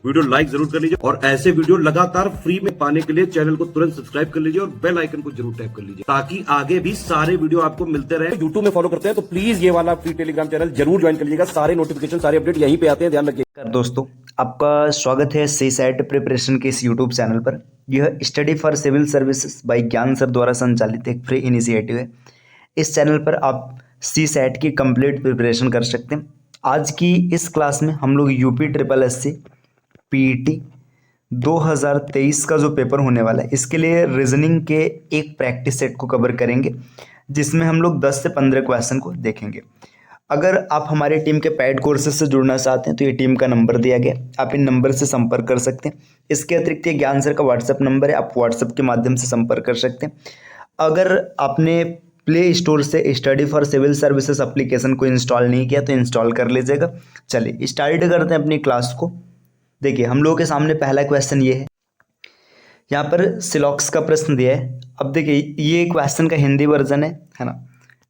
Video like जरूर कर लीजिए और ऐसे वीडियो लगातार फ्री में पाने के लिए चैनल को तुरंत सब्सक्राइब कर लीजिए और बेल आइकन को जरूर टैप कर लीजिए ताकि आगे भी सारे वीडियो आपको मिलते रहे। यूट्यूब में फॉलो करते हैं तो प्लीज ये वाला फ्री टेलीग्राम चैनल जरूर ज्वाइन कर लीजिएगा। सारे नोटिफिकेशन सारे अपडेट यहीं पे आते हैं, ध्यान रखिए। दोस्तों, आपका स्वागत है सी सेट प्रिपरेशन के इस यूट्यूब चैनल पर। यह study for civil services by Gyan sir द्वारा संचालित एक फ्री इनिशिएटिव है। इस चैनल पर आप सी सेट की कंप्लीट प्रिपरेशन कर सकते हैं। आज की इस क्लास में हम लोग UP triple S C PET 2023 का जो पेपर होने वाला है, इसके लिए रीजनिंग के एक प्रैक्टिस सेट को कवर करेंगे, जिसमें हम लोग 10 से 15 क्वेश्चन को देखेंगे। अगर आप हमारे टीम के पेड कोर्सेज से जुड़ना चाहते हैं तो ये टीम का नंबर दिया गया, आप इन नंबर से संपर्क कर सकते हैं। इसके अतिरिक्त ये ज्ञान सर का व्हाट्सएप नंबर है, आप व्हाट्सएप के माध्यम से संपर्क कर सकते हैं। अगर आपने प्ले स्टोर से study for civil services application को इंस्टॉल नहीं किया तो इंस्टॉल कर लीजिएगा। चलिए स्टार्ट करते हैं अपनी क्लास को। देखिए, हम लोगों के सामने पहला क्वेश्चन ये है। यहाँ पर सिलॉक्स का प्रश्न दिया है। अब देखिए, ये क्वेश्चन का हिंदी वर्जन है ना,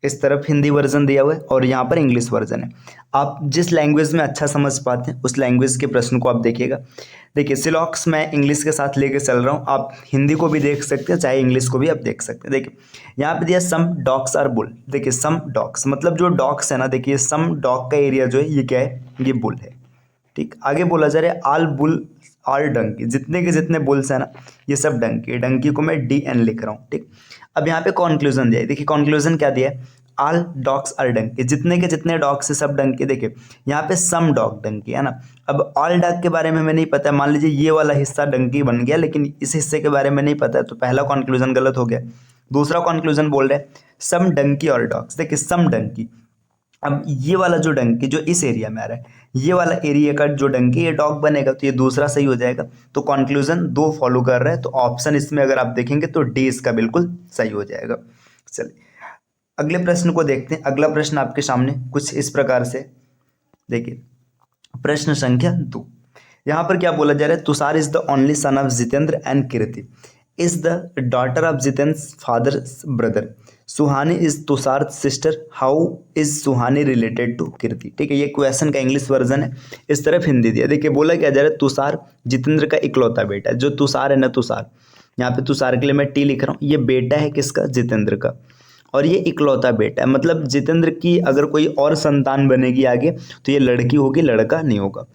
इस तरफ हिंदी वर्जन दिया हुआ है और यहाँ पर इंग्लिश वर्जन है। आप जिस लैंग्वेज में अच्छा समझ पाते हैं उस लैंग्वेज के प्रश्न को आप देखिएगा। देखिए, सिलॉक्स मैं इंग्लिश के साथ लेके चल रहा हूँ, आप हिंदी को भी देख सकते हैं, चाहे इंग्लिश को भी आप देख सकते हैं। देखिए, यहाँ पे दिया सम डॉग्स आर बुल। देखिए, सम डॉग्स मतलब जो डॉग्स है ना, देखिए सम डॉग का एरिया जो है ये क्या है, ये बुल है। ठीक, आगे बोला जा रहा है ऑल बुल आर डंकी। जितने के जितने बुल्स है ना, ये सब डंकी। डंकी को मैं DN लिख रहा हूँ। ठीक, अब यहाँ पे कंक्लूजन दिया है। देखिए, कंक्लूजन क्या दिया है, ऑल डॉग्स आर डंकी। जितने के जितने डॉग्स है सब डंकी। देखिए, यहाँ पे सम डॉग डंकी है ना। अब ऑल डॉग के बारे में हमें नहीं पता है, मान लीजिए ये वाला हिस्सा डंकी बन गया, लेकिन इस हिस्से के बारे में नहीं पता है, तो पहला कंक्लूजन गलत हो गया। दूसरा कंक्लूजन बोल रहे हैं सम डंकी और डॉग्स। देखिए, सम डंकी, अब ये वाला जो डंकी जो इस एरिया में आ रहा है, ये वाला एरिया का जो डंकी ये डॉग बनेगा, तो ये दूसरा सही हो जाएगा। तो कंक्लूजन 2 फॉलो कर रहा है, तो ऑप्शन इसमें अगर आप देखेंगे तो D इसका बिल्कुल सही हो जाएगा। चलिए अगले प्रश्न को देखते हैं। अगला प्रश्न आपके सामने कुछ इस प्रकार से, देखिए प्रश्न संख्या 2। यहाँ पर क्या बोला जा रहा है, Tushar is the only son of Jitendra and Kirti is the daughter of Jitendra father brother. Suhani is Tushar sister, how is Suhani related to Kirti. ठीक है, ये क्वेश्चन का इंग्लिश वर्जन है, इस तरफ हिंदी दिया। देखिए, बोला क्या जा रहा है, तुषार जितेंद्र का इकलौता बेटा है। जो तुषार है ना, तुषार, यहाँ पे तुषार के लिए मैं T लिख रहा हूँ, ये बेटा है किसका, जितेंद्र का, और ये इकलौता बेटा है। मतलब जितेंद्र की अगर कोई और संतान बनेगी आगे तो ये लड़की होगी, लड़का नहीं होगा।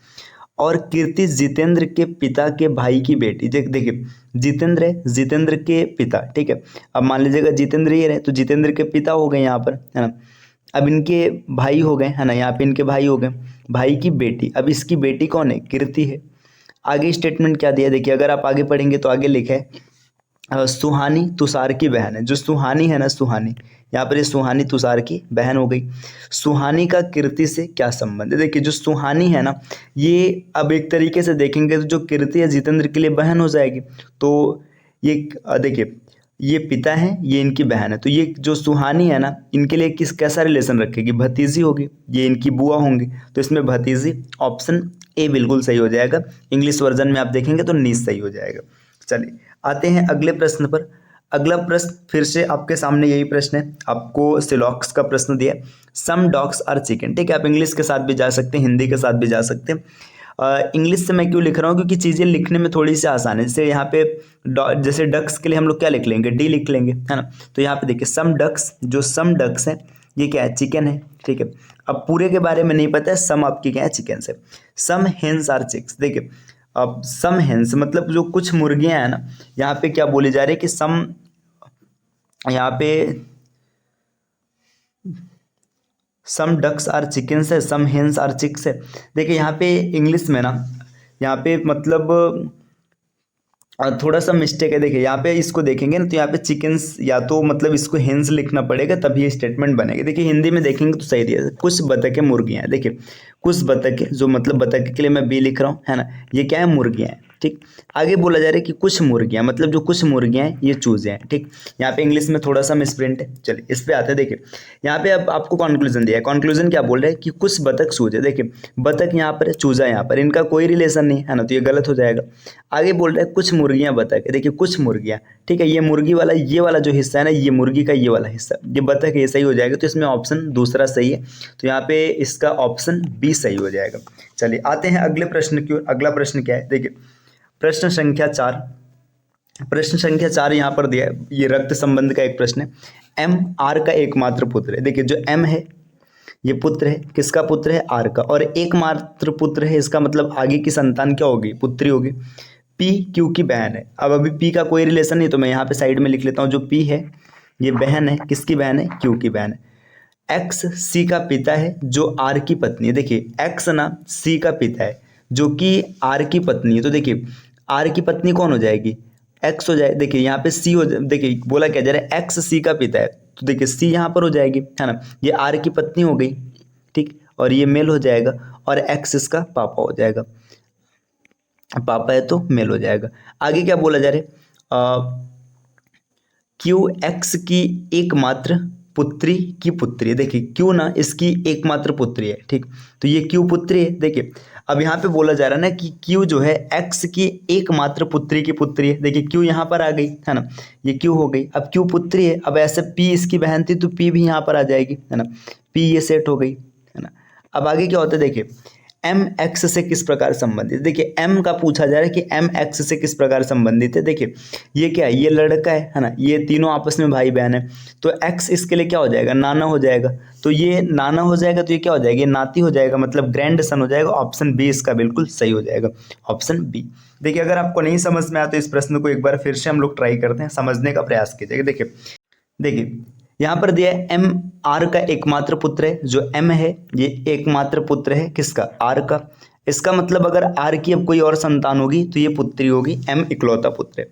और कीर्ति जितेंद्र के पिता के भाई की बेटी। देखिए, जितेंद्र है, जितेंद्र के पिता। ठीक है, अब मान लीजिएगा जितेंद्र ये रहे तो जितेंद्र के पिता हो गए यहाँ पर, है ना। अब इनके भाई हो गए, है ना, यहाँ पे इनके भाई हो गए। भाई की बेटी, अब इसकी बेटी कौन है, कीर्ति है। आगे स्टेटमेंट क्या दिया, देखिए अगर आप आगे पढ़ेंगे तो आगे लिखा है सुहानी तुषार की बहन है। जो सुहानी है ना, सुहानी, यहाँ पर ये सुहानी तुषार की बहन हो गई। सुहानी का कीर्ति से क्या संबंध है। देखिए, जो सुहानी है ना, ये अब एक तरीके से देखेंगे तो जो कीर्ति है जितेंद्र के लिए बहन हो जाएगी। तो ये देखिए, ये पिता है, ये इनकी बहन है, तो ये जो सुहानी है ना, इनके लिए किस कैसा रिलेशन रखेगी, भतीजी होगी, ये इनकी बुआ होंगी, तो इसमें भतीजी, ऑप्शन A बिल्कुल सही हो जाएगा। इंग्लिश वर्जन में आप देखेंगे तो नीस सही हो जाएगा। चलिए आते हैं अगले प्रश्न पर। अगला प्रश्न फिर से आपके सामने यही प्रश्न है, आपको सिलॉक्स का प्रश्न दिया है, सम डॉग्स आर चिकन। ठीक है, आप इंग्लिश के साथ भी जा सकते हैं, हिंदी के साथ भी जा सकते हैं। इंग्लिश से मैं क्यों लिख रहा हूँ, क्योंकि चीज़ें लिखने में थोड़ी सी आसान है। जैसे यहाँ पे जैसे डक्स के लिए हम लोग क्या लिख लेंगे, D लिख लेंगे, है ना। तो यहाँ पे देखिए सम डक्स, जो सम डक्स है ये क्या है, चिकन है। ठीक है, अब पूरे के बारे में नहीं पता है, सम आपकी क्या है, चिकन से। सम हेन्स आर चिक्स। देखिए, अब सम हेन्स मतलब जो कुछ मुर्गियां हैं ना, यहाँ पे क्या बोली जा रही है कि सम, यहाँ पे सम डक्स आर चिकन्स है, सम हेन्स आर चिक्स है। देखिए, यहाँ पे इंग्लिश में ना, यहाँ पे मतलब थोड़ा सा मिस्टेक है। देखिए, यहाँ पे इसको देखेंगे ना तो यहाँ पे चिकन्स, या तो मतलब इसको हेन्स लिखना पड़ेगा तभी ये स्टेटमेंट बनेगा। देखिए, हिंदी में देखेंगे तो सही दिया, कुछ बतखें मुर्गियाँ हैं। देखिए, कुछ बतखें, जो मतलब बतख के लिए मैं B लिख रहा हूँ, है ना, ये क्या है, मुर्गियाँ हैं। ठीक, आगे बोला जा रहा है कि कुछ मुर्गियाँ, मतलब जो कुछ मुर्गियाँ हैं ये चूजे हैं। ठीक, यहाँ पे इंग्लिश में थोड़ा सा मिसप्रिंट है। चलिए इस पे आते हैं। देखिए, यहाँ पे अब आपको कंक्लूजन दिया है। कंक्लूजन क्या बोल रहे हैं कि कुछ बतख चूजे। देखिए, बतख यहाँ पर है, चूजा यहाँ पर, इनका कोई रिलेशन नहीं है ना, तो ये गलत हो जाएगा। आगे बोल रहे हैं कुछ मुर्गियाँ बतख है। देखिए, कुछ मुर्गियाँ, ठीक है, ये मुर्गी वाला, ये वाला जो हिस्सा है ना, ये मुर्गी का ये वाला हिस्सा, ये बतख है, ये सही हो जाएगा। तो इसमें ऑप्शन दूसरा सही है, तो यहाँ पे इसका ऑप्शन B सही हो जाएगा। चलिए आते हैं अगले प्रश्न की ओर। अगला प्रश्न क्या है, देखिए प्रश्न संख्या 4। प्रश्न संख्या 4 यहाँ पर दिया है, ये रक्त संबंध का एक प्रश्न है। एम आर का एकमात्र पुत्र है। देखिए जो एम है ये पुत्र है, किसका पुत्र है, आर का, और एकमात्र पुत्र है, इसका मतलब आगे की संतान क्या होगी, पुत्री होगी। पी क्यू की बहन है। अब अभी पी का कोई रिलेशन नहीं, तो मैं यहाँ पे साइड में लिख लेता हूँ, जो पी है ये बहन है, किसकी बहन है, क्यू की बहन है। एक्स सी का पिता है जो आर की पत्नी है। देखिए एक्स ना सी का पिता है जो कि आर की पत्नी है, तो देखिए आर की पत्नी कौन हो जाएगी, एक्स हो जाए। देखिए यहाँ पे सी हो देखिए बोला क्या जा रहा है, एक्स सी का पिता है, तो देखिए सी यहाँ पर हो जाएगी, है ना, ये आर की पत्नी हो गई, ठीक, और ये मेल हो जाएगा, और एक्स इसका पापा हो जाएगा, पापा है तो मेल हो जाएगा। आगे क्या बोला जा रहा है, क्यू एक्स की एकमात्र पुत्री की पुत्री है। देखिए क्यू ना इसकी एकमात्र पुत्री है, ठीक, तो ये क्यू पुत्री है। देखिए अब यहाँ पे बोला जा रहा है ना कि क्यू जो है एक्स की एकमात्र पुत्री की पुत्री है। देखिए क्यू यहाँ पर आ गई, है ना, ये क्यू हो गई, अब क्यू पुत्री है, अब ऐसे पी इसकी बहन थी तो पी भी यहाँ पर आ जाएगी, है ना, पी ये सेट हो गई, है ना। अब आगे क्या होता है, देखिए एम एक्स से किस प्रकार संबंधित है। देखिए एम का पूछा जा रहा है कि एम एक्स से किस प्रकार संबंधित है। देखिए ये क्या है, ये लड़का है ना, ये तीनों आपस में भाई बहन है, तो एक्स इसके लिए क्या हो जाएगा, नाना हो जाएगा, तो ये नाना हो जाएगा, तो ये क्या हो जाएगा, ये नाती हो जाएगा, मतलब ग्रैंड सन हो जाएगा। ऑप्शन बी इसका बिल्कुल सही हो जाएगा, ऑप्शन बी। देखिए अगर आपको नहीं समझ में आया तो इस प्रश्न को एक बार फिर से हम लोग ट्राई करते हैं, समझने का प्रयास कीजिएगा। देखिए देखिए यहाँ पर दिया है एम आर का एकमात्र पुत्र है, जो एम है ये एकमात्र पुत्र है किसका, आर का। इसका मतलब अगर आर की अब कोई और संतान होगी तो ये पुत्री होगी, एम इकलौता पुत्र है।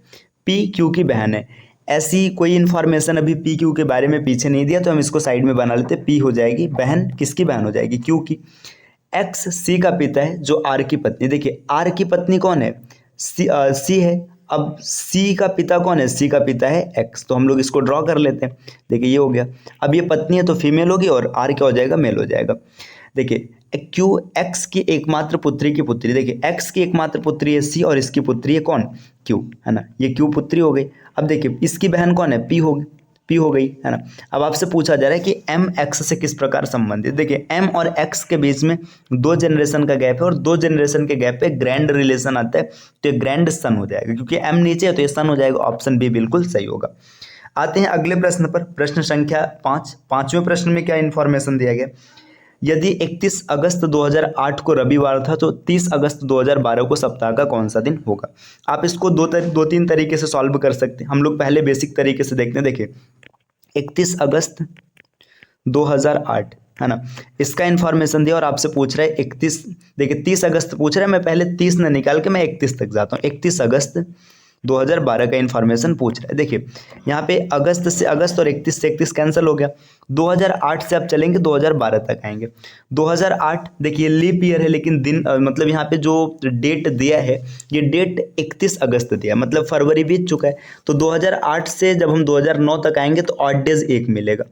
पी क्यू की बहन है, ऐसी कोई इन्फॉर्मेशन अभी पी क्यू के बारे में पीछे नहीं दिया, तो हम इसको साइड में बना लेते, पी हो जाएगी बहन, किसकी बहन हो जाएगी, क्यू की। एक्स सी का पिता है जो आर की पत्नी। देखिए आर की पत्नी कौन है, सी है, अब सी का पिता कौन है, सी का पिता है एक्स, तो हम लोग इसको ड्रॉ कर लेते हैं। देखिए ये हो गया, अब ये पत्नी है तो फीमेल होगी और आर क्या हो जाएगा, मेल हो जाएगा। देखिए क्यू एक्स की एकमात्र पुत्री की पुत्री, देखिए एक्स की एकमात्र पुत्री है सी और इसकी पुत्री है कौन, क्यू, है ना, ये क्यू पुत्री हो गई। अब देखिए इसकी बहन कौन है, पी होगी, पी हो गई, है ना। अब आपसे पूछा जा रहा है कि एम एक्स से किस प्रकार संबंधित। देखिए एम और एक्स के बीच में 2 जनरेशन का गैप है, और 2 जनरेशन के गैप पे ग्रैंड रिलेशन आता है, तो ये ग्रैंड सन हो जाएगा, क्योंकि एम नीचे है तो ये सन हो जाएगा, ऑप्शन बी बिल्कुल सही होगा। आते हैं अगले प्रश्न पर, प्रश्न संख्या 5। पांचवें प्रश्न में क्या इन्फॉर्मेशन दिया गया, यदि 31 अगस्त 2008 को रविवार था तो 30 अगस्त 2012 को सप्ताह का कौन सा दिन होगा। आप इसको दो तीन तरीके से सॉल्व कर सकते हैं। हम लोग पहले बेसिक तरीके से देखते हैं। देखिए 31 अगस्त 2008, है ना, इसका इन्फॉर्मेशन दिया और आपसे पूछ रहा है 31, देखिए 30 अगस्त पूछ रहा है, मैं पहले 30 न निकाल के मैं 31 तक जाता हूँ। 31 अगस्त 2012 का इन्फॉर्मेशन पूछ रहा है। देखिए यहाँ पे अगस्त से अगस्त और 31 से 31 कैंसिल हो गया, 2008 से आप चलेंगे 2012 तक आएंगे। 2008 देखिए लीप ईयर है, लेकिन दिन मतलब यहाँ पे जो डेट दिया है ये डेट 31 अगस्त दिया, मतलब फरवरी बीत चुका है। तो 2008 से जब हम 2009 तक आएंगे तो ऑड डेज 1 मिलेगा,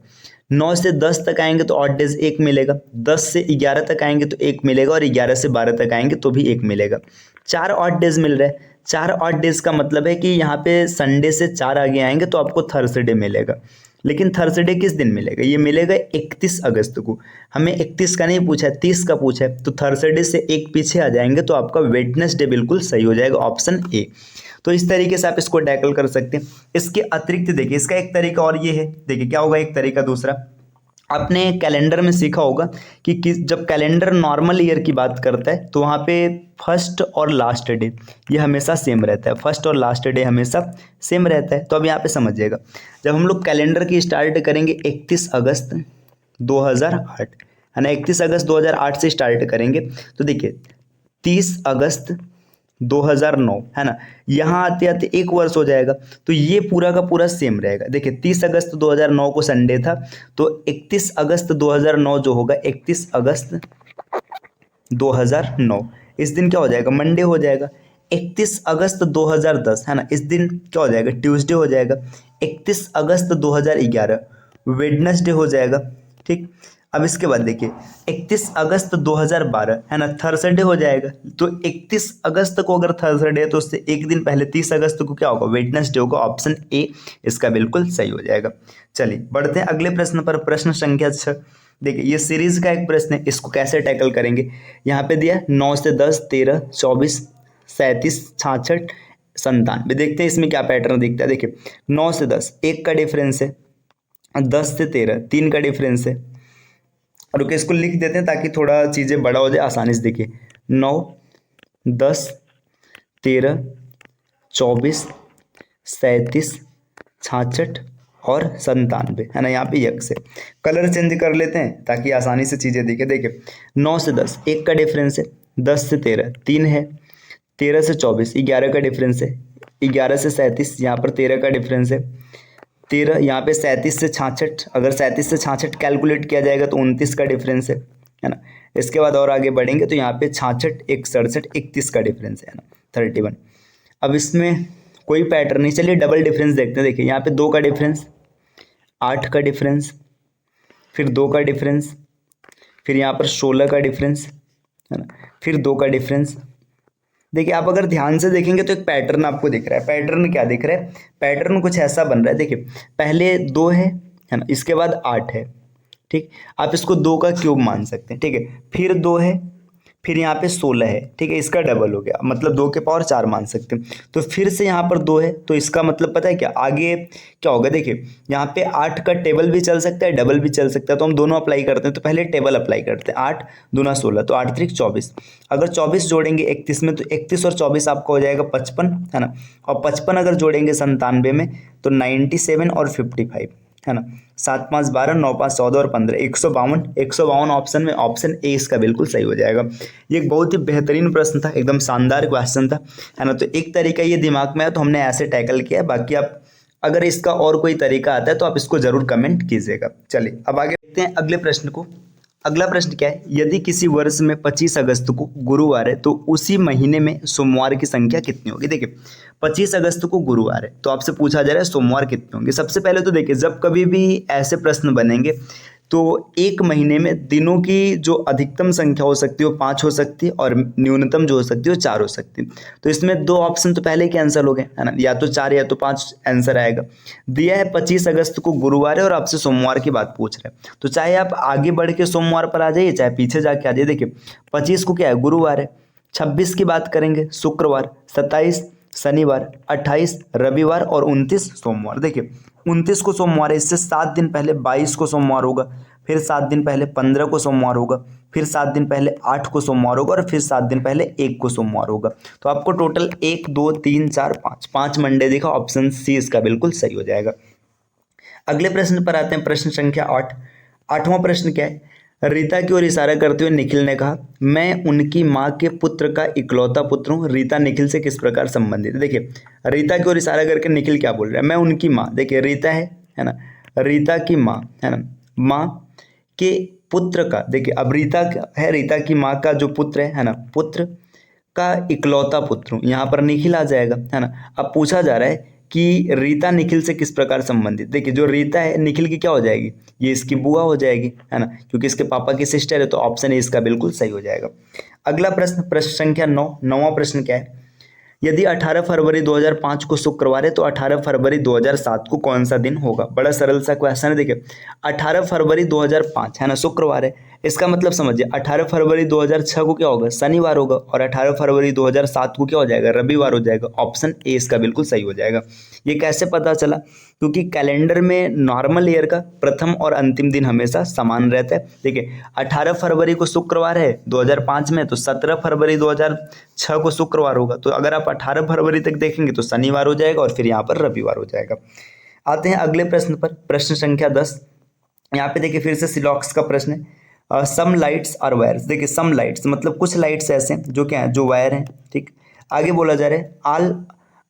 9 से 10 तक आएंगे तो ऑड डेज 1 मिलेगा, 10 से 11 तक आएंगे तो 1 मिलेगा, और 11 से 12 तक आएंगे तो भी 1 मिलेगा। 4 ऑड डेज मिल रहे हैं। 4 ऑड डेज का मतलब है कि यहाँ पे संडे से 4 आगे आएंगे तो आपको थर्सडे मिलेगा, लेकिन थर्सडे किस दिन मिलेगा, ये मिलेगा 31 अगस्त को। हमें 31 का नहीं पूछा है, 30 का पूछा है, तो थर्सडे से 1 पीछे आ जाएंगे तो आपका वेडनेसडे बिल्कुल सही हो जाएगा, ऑप्शन ए। तो इस तरीके से आप इसको टैकल कर सकते हैं। इसके अतिरिक्त देखिए इसका एक तरीका और ये है, देखिए क्या होगा, एक तरीका दूसरा आपने कैलेंडर में सीखा होगा कि जब कैलेंडर नॉर्मल ईयर की बात करता है तो वहाँ पे फर्स्ट और लास्ट डे ये हमेशा सेम रहता है, फर्स्ट और लास्ट डे हमेशा सेम रहता है। तो अब यहाँ पे समझिएगा, जब हम लोग कैलेंडर की स्टार्ट करेंगे 31 अगस्त 2008, है ना, 31 अगस्त 2008 से स्टार्ट करेंगे तो देखिए 30 अगस्त 2009, है ना, यहाँ आते आते 1 वर्ष हो जाएगा, तो ये पूरा का पूरा सेम रहेगा। देखिए 30 अगस्त 2009 को संडे था, तो 31 अगस्त 2009 जो होगा 31 अगस्त 2009 इस दिन क्या हो जाएगा, मंडे हो जाएगा। 31 अगस्त 2010, है ना, इस दिन क्या हो जाएगा, ट्यूसडे हो जाएगा। 31 अगस्त 2011 वेडनेसडे हो जाएगा, ठीक। अब इसके बाद देखिए 31 अगस्त 2012, है ना, थर्सडे हो जाएगा। तो 31 अगस्त को अगर थर्सडे है तो उससे एक दिन पहले 30 अगस्त को क्या होगा, वेडनेसडे होगा, ऑप्शन ए इसका बिल्कुल सही हो जाएगा। चलिए बढ़ते हैं अगले प्रश्न पर, प्रश्न संख्या 6। देखिए ये सीरीज का एक प्रश्न है, इसको कैसे टैकल करेंगे। यहाँ पे दिया 9 से 10, 13, 24, 37, 66, 97। देखते हैं इसमें क्या पैटर्न दिखता है। देखिए 9 से 10 1 का डिफरेंस है, 10 से 13 3 का डिफरेंस है। रुके इसको लिख देते हैं ताकि थोड़ा चीज़ें बड़ा हो जाए, आसानी से। देखिए 9, 10, 13, 24, 37, 66 और 97 है ना। यहाँ पे यक से कलर चेंज कर लेते हैं ताकि आसानी से चीज़ें दिखे। देखिए 9 से 10 1 का डिफरेंस है, 10 से 13 3 है, 13 से 24 11 का डिफरेंस है, 11 से 37 यहाँ पर 13 का डिफरेंस है, 13 यहाँ पे 37 से 66, अगर 37 से 66 कैलकुलेट किया जाएगा तो 29 का डिफरेंस है ना। इसके बाद और आगे बढ़ेंगे तो यहाँ पे 66, 1 67, 31 का डिफरेंस है ना, 31। अब इसमें कोई पैटर्न नहीं, चलिए डबल डिफरेंस देखते हैं। देखिए यहाँ पे 2 का डिफरेंस, 8 का डिफरेंस, फिर 2 का डिफरेंस, फिर यहाँ पर 16 का डिफरेंस है ना, फिर 2 का डिफरेंस। देखिए आप अगर ध्यान से देखेंगे तो एक पैटर्न आपको दिख रहा है। पैटर्न क्या दिख रहा है, पैटर्न कुछ ऐसा बन रहा है। देखिए पहले 2 है ना, इसके बाद 8 है, ठीक। आप इसको 2 का क्यूब मान सकते हैं, ठीक है। फिर 2 है, फिर यहाँ पे 16 है, ठीक है, इसका डबल हो गया, मतलब 2 के पावर 4 मान सकते हैं। तो फिर से यहाँ पर 2 है, तो इसका मतलब पता है क्या, आगे क्या होगा। देखिए यहाँ पे 8 का टेबल भी चल सकता है, डबल भी चल सकता है, तो हम दोनों अप्लाई करते हैं। तो पहले टेबल अप्लाई करते हैं, 8 दूना 16, तो 8 3 24। अगर 24 जोड़ेंगे 31 में तो 31 और 24 आपका हो जाएगा 55 है ना। और 55 अगर जोड़ेंगे 97 में तो 97 और 55 है ना। 7 5 12, 9 5 14 और 15, 152। 152 ऑप्शन में ऑप्शन ए इसका बिल्कुल सही हो जाएगा। ये एक बहुत ही बेहतरीन प्रश्न था, एकदम शानदार क्वेश्चन था है ना। तो एक तरीका ये दिमाग में आया तो हमने ऐसे टैकल किया है। बाकी आप अगर इसका और कोई तरीका आता है तो आप इसको जरूर कमेंट कीजिएगा। चलिए अब आगे देखते हैं अगले प्रश्न को। अगला प्रश्न क्या है, यदि किसी वर्ष में 25 अगस्त को गुरुवार है तो उसी महीने में सोमवार की संख्या कितनी होगी। देखिए 25 अगस्त को गुरुवार है तो आपसे पूछा जा रहा है सोमवार कितने होंगे। सबसे पहले तो देखिए जब कभी भी ऐसे प्रश्न बनेंगे तो एक महीने में दिनों की जो अधिकतम संख्या हो सकती है वो 5 हो सकती है और न्यूनतम जो हो सकती है वो 4 हो सकती है। तो इसमें 2 ऑप्शन तो पहले ही कैंसिल हो गए है ना, या तो 4 या तो 5 आंसर आएगा। दिया है 25 अगस्त को गुरुवार है और आपसे सोमवार की बात पूछ रहे हैं, तो चाहे आप आगे बढ़ के सोमवार पर आ जाइए चाहे पीछे जाके आ जाइए। देखिए 25 को क्या है, गुरुवार है। 26 की बात करेंगे शुक्रवार, 27 शनिवार, 28 रविवार और 29 सोमवार। देखिए 29 को सोमवार है, इससे 7 दिन पहले 22 को सोमवार होगा, फिर 7 दिन पहले 15 को सोमवार होगा, फिर 7 दिन पहले 8 को सोमवार होगा और फिर 7 दिन पहले 1 को सोमवार होगा। तो आपको टोटल 1 2 3 4 5 मंडे दिखा, ऑप्शन सी इसका बिल्कुल सही हो जाएगा। अगले प्रश्न पर आते हैं, प्रश्न संख्या 8। 8वां प्रश्न क्या है, रीता की ओर इशारा करते हुए निखिल ने कहा, मैं उनकी माँ के पुत्र का इकलौता पुत्र हूँ। रीता निखिल से किस प्रकार संबंधित है। देखिए रीता की ओर इशारा करके निखिल क्या बोल रहा है, मैं उनकी माँ। देखिए रीता है ना, रीता की माँ है ना, माँ के पुत्र का। देखिए अब रीता है, रीता की माँ का जो पुत्र है ना, पुत्र का इकलौता पुत्र हूँ, यहाँ पर निखिल आ जाएगा है ना। अब पूछा जा रहा है कि रीता निखिल से किस प्रकार संबंधित। देखिए जो रीता है निखिल की क्या हो जाएगी, ये इसकी बुआ हो जाएगी है ना, क्योंकि इसके पापा की सिस्टर है, तो ऑप्शन ए इसका बिल्कुल सही हो जाएगा। अगला प्रश्न, प्रश्न संख्या 9। 9वां प्रश्न क्या है, यदि 18 फरवरी 2005 को शुक्रवार है तो 18 फरवरी 2007 को कौन सा दिन होगा। बड़ा सरल सा क्वेश्चन है। देखिए 18 फरवरी 2005 है ना, शुक्रवार है, इसका मतलब समझिए 18 फरवरी 2006 को क्या होगा, शनिवार होगा, और 18 फरवरी 2007 को क्या हो जाएगा, रविवार हो जाएगा। ऑप्शन ए इसका बिल्कुल सही हो जाएगा। ये कैसे पता चला, क्योंकि कैलेंडर में नॉर्मल ईयर का प्रथम और अंतिम दिन हमेशा समान रहता है। देखिए 18 फरवरी को शुक्रवार है 2005 में, तो 17 फरवरी 2006 को शुक्रवार होगा। तो अगर आप 18 फरवरी तक देखेंगे तो शनिवार हो जाएगा और फिर यहाँ पर रविवार हो जाएगा। आते हैं अगले प्रश्न पर, प्रश्न संख्या 10। यहाँ पे देखिए फिर से सिलॉक्स का प्रश्न है। Some lights are wires. देखिए सम लाइट्स मतलब कुछ लाइट्स ऐसे हैं जो क्या है, जो वायर हैं, ठीक। आगे बोला जा रहा है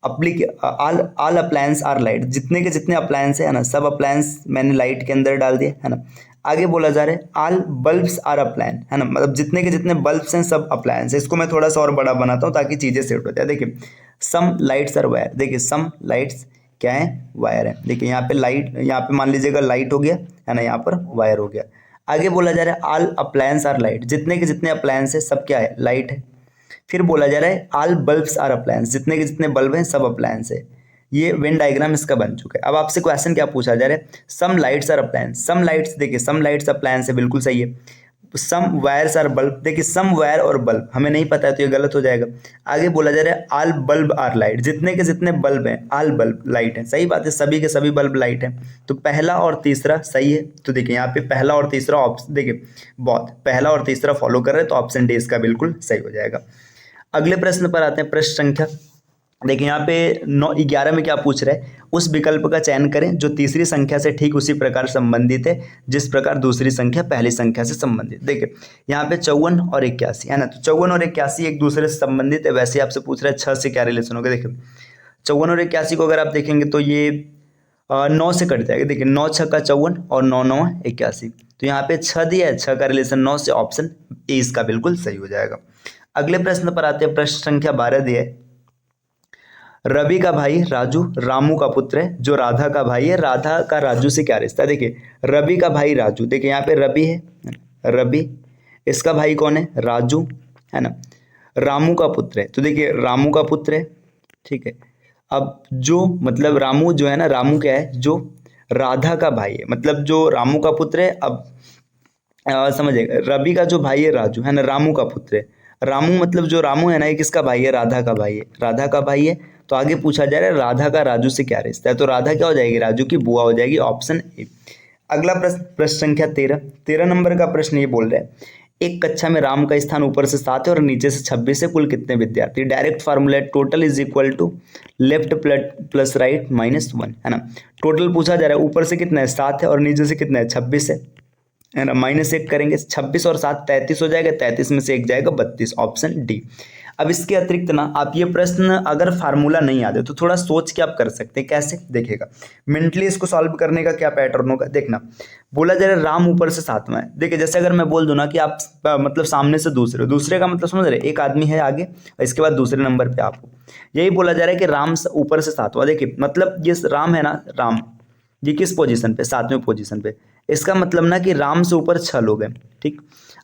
ऑल अप्लायंस आर लाइट। जितने के जितने अप्लायंस है ना, सब अप्लायंस मैंने लाइट के अंदर डाल दिए है ना। आगे बोला जा रहा है ऑल बल्ब्स आर अप्लायंस है ना, मतलब जितने के जितने बल्ब्स हैं सब अप्लायंस है। इसको मैं थोड़ा सा और बड़ा बनाता हूँ ताकि चीज़ें सेट हो जाए। देखिए सम लाइट्स आर वायर। देखिए सम लाइट्स क्या है, वायर है। देखिए यहाँ पे लाइट, यहाँ पे मान लीजिएगा लाइट हो गया है ना, यहाँ पर वायर हो गया। आगे बोला जा रहा है ऑल अप्लायंस आर लाइट। जितने के जितने अप्लायंस है सब क्या है, लाइट है। फिर बोला जा रहा है ऑल बल्ब्स आर अप्लायंस। जितने के जितने बल्ब हैं सब अप्लायंस है। ये वेन डायग्राम इसका बन चुका है। अब आपसे क्वेश्चन क्या पूछा जा रहा है, some lights are appliance, some lights देखिए सम लाइट्स अप्लायंस है, बिल्कुल सही है। सम वायर्स आर बल्ब, देखिए सम वायर और बल्ब हमें नहीं पता है तो ये गलत हो जाएगा। आगे बोला जा रहा है ऑल बल्ब आर लाइट, जितने के जितने बल्ब हैं ऑल बल्ब लाइट है, सही बात है, सभी के सभी बल्ब लाइट हैं। तो पहला और तीसरा सही है। तो देखिए यहाँ पे पहला और तीसरा ऑप्शन, देखिए बहुत पहला और तीसरा फॉलो कर रहे हैं तो ऑप्शन डी इसका बिल्कुल सही हो जाएगा। अगले प्रश्न पर आते हैं, प्रश्न संख्या देखिए यहाँ पे 9-11 में क्या पूछ रहे हैं, उस विकल्प का चयन करें जो तीसरी संख्या से ठीक उसी प्रकार संबंधित है जिस प्रकार दूसरी संख्या पहली संख्या से संबंधित। देखिए यहाँ पे 54 और 81 है ना, तो 54 और 81 एक दूसरे से संबंधित है। वैसे आपसे पूछ रहा है 6 से क्या रिलेशन होगा। देखिए 54 और 81 को अगर आप देखेंगे तो ये 9 से कट जाएगा। देखिए 9 6 का 54 और 9 9 81, तो यहाँ पे 6 दिया है, 6 का रिलेशन 9 से, ऑप्शन ए इसका बिल्कुल सही हो जाएगा। अगले प्रश्न पर आते हैं, प्रश्न संख्या 12 दिया है, रवि का भाई राजू रामू का पुत्र है जो राधा का भाई है, राधा का राजू से क्या रिश्ता है। देखिए रवि का भाई राजू, देखिए यहाँ पे रवि है, रवि, इसका भाई कौन है, राजू है ना, रामू का पुत्र है, तो देखिए रामू का पुत्र है, ठीक है। अब जो मतलब रामू जो है ना, रामू क्या है, जो राधा का भाई है, मतलब जो रामू का पुत्र है। अब समझिए रवि का जो भाई है राजू है ना, रामू का पुत्र है। रामू मतलब जो रामू है ना, ये किसका भाई है, राधा का भाई है, राधा का भाई है। तो आगे पूछा जा रहा है राधा का राजू से क्या रिश्ता है, तो राधा क्या हो जाएगी, राजू की बुआ हो जाएगी, ऑप्शन ए। अगला प्रश्न, प्रश्न संख्या 13 नंबर का प्रश्न ये बोल रहा है, एक कक्षा में राम का स्थान ऊपर से 7 है और नीचे से 26 है, कुल कितने विद्यार्थी। Direct formula total is equal to left plus right -1 है ना। टोटल पूछा जा रहा है, ऊपर से कितना है 7 है और नीचे से कितना है 26 है ना, -1 करेंगे, 26 और 7 33 हो जाएगा, 33 में से 1 जाएगा 32, ऑप्शन डी। अब इसके अतिरिक्त ना आप ये प्रश्न अगर फार्मूला नहीं याद है तो थोड़ा सोच के आप कर सकते हैं, कैसे देखिएगा, मेंटली इसको सॉल्व करने का क्या पैटर्न होगा। देखना बोला जा रहा है राम ऊपर से 7वां है, देखिए जैसे अगर मैं बोल दूं ना कि आप मतलब सामने से दूसरे का मतलब समझ रहे, एक आदमी है आगे और इसके बाद दूसरे नंबर पे आप हो, यही बोला जा रहा है कि राम ऊपर से 7वां। देखिए मतलब ये राम है ना, राम ये किस पोजीशन पे, 7वें पोजीशन पे, इसका मतलब ना कि राम से ऊपर 6 लोग हैं, ठीक।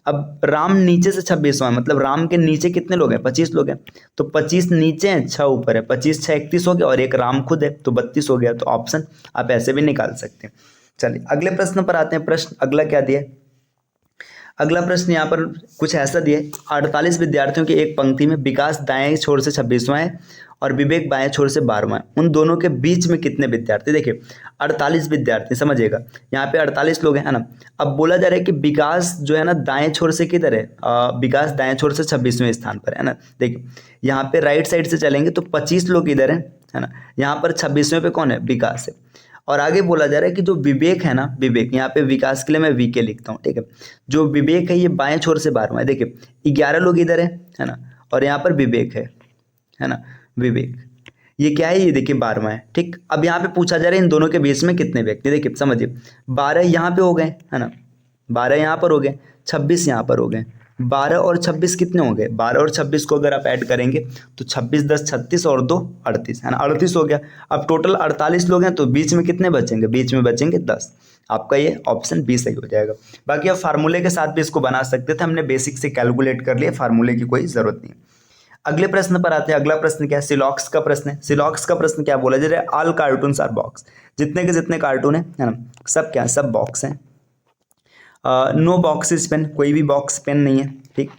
अब राम नीचे से 26वां, मतलब राम के नीचे कितने लोग हैं, 25 लोग हैं, तो 25 नीचे हैं, 6 ऊपर है, 25 6 31 हो गया और एक राम खुद है तो 32 हो गया, तो ऑप्शन आप ऐसे भी निकाल सकते हैं। चलिए अगले प्रश्न पर आते हैं। प्रश्न अगला क्या दिया है, अगला प्रश्न यहाँ पर कुछ ऐसा दिया है, 48 विद्यार्थियों की एक पंक्ति में विकास दाएं छोर से 26वां है और विवेक बाएं छोर से 12वां है, उन दोनों के बीच में कितने विद्यार्थी। देखिए 48 विद्यार्थी, समझिएगा यहाँ पे 48 लोग हैं ना। अब बोला जा रहा है कि विकास जो है ना दाएं छोर से किधर है, विकास दाएं छोर से 26वें स्थान पर है ना। देखिए यहाँ पे राइट साइड से चलेंगे तो 25 लोग इधर है ना, यहाँ पर 26वें पे कौन है, विकास है। और आगे बोला जा रहा है कि जो विवेक है ना, विवेक, यहाँ पे विकास के लिए मैं वीके लिखता हूँ, ठीक है, जो विवेक है ये बाएं छोर से 12वां है। देखिए 11 लोग इधर है ना, और यहाँ पर विवेक है ना, विवेक ये क्या है, ये देखिए 12वां है, ठीक। अब यहाँ पे पूछा जा रहा है इन दोनों के बीच में कितने व्यक्ति, देखिए समझिए 12 यहाँ पे हो गए है ना, 12 यहाँ पर हो गए, 26 यहाँ पर हो गए, 12 और 26 कितने हो गए, 12 और 26 को अगर आप ऐड करेंगे तो 26 10 36 और 2 38 है ना, 38 हो गया। अब टोटल 48 लोग हैं तो बीच में कितने बचेंगे, बीच में बचेंगे 10, आपका ये ऑप्शन बी सही हो जाएगा। बाकी आप फार्मूले के साथ भी इसको बना सकते थे, हमने बेसिक से कैलकुलेट कर लिया, फार्मूले की कोई जरूरत नहीं। अगले प्रश्न पर आते हैं। अगला प्रश्न क्या है, सिलॉक्स का प्रश्न है। सिलॉक्स का प्रश्न क्या बोला जा रहा है, ऑल कार्टून्स आर बॉक्स, जितने के जितने कार्टून है ना, सब क्या है, सब बॉक्स हैं। नो बॉक्सेस पेन, कोई भी बॉक्स पेन नहीं है, ठीक।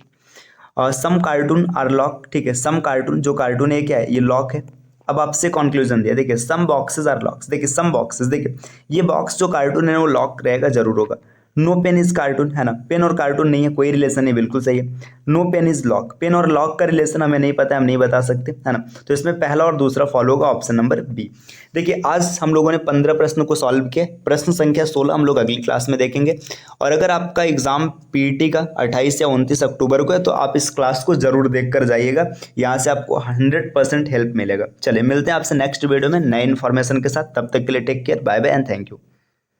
सम कार्टून आर लॉक, ठीक है, सम कार्टून, जो कार्टून है क्या है, ये लॉक है। अब आपसे कंक्लूजन दिया, देखिए सम बॉक्सेस आर लॉक्स, देखिए सम बॉक्सेस, देखिए ये बॉक्स जो कार्टून है वो लॉक रहेगा, जरूर होगा। नो पेन इज कार्टून है ना, पेन और कार्टून नहीं है, कोई रिलेशन नहीं, बिल्कुल सही है। No pen is lock, pen और लॉक का रिलेशन हमें नहीं पता है, हम नहीं बता सकते है ना, तो इसमें पहला और दूसरा फॉलो होगा, ऑप्शन नंबर बी। देखिए आज हम लोगों ने 15 प्रश्न को सॉल्व किया, प्रश्न संख्या 16 हम लोग अगली क्लास में देखेंगे। और अगर आपका एग्जाम पीईटी का 28 या 29 अक्टूबर को है तो आप इस क्लास को जरूर देख कर जाइएगा, यहाँ से आपको 100% हेल्प मिलेगा। चलिए मिलते हैं आपसे नेक्स्ट वीडियो में नए इन्फॉर्मेशन के साथ, तब तक के लिए take care, bye bye and thank you.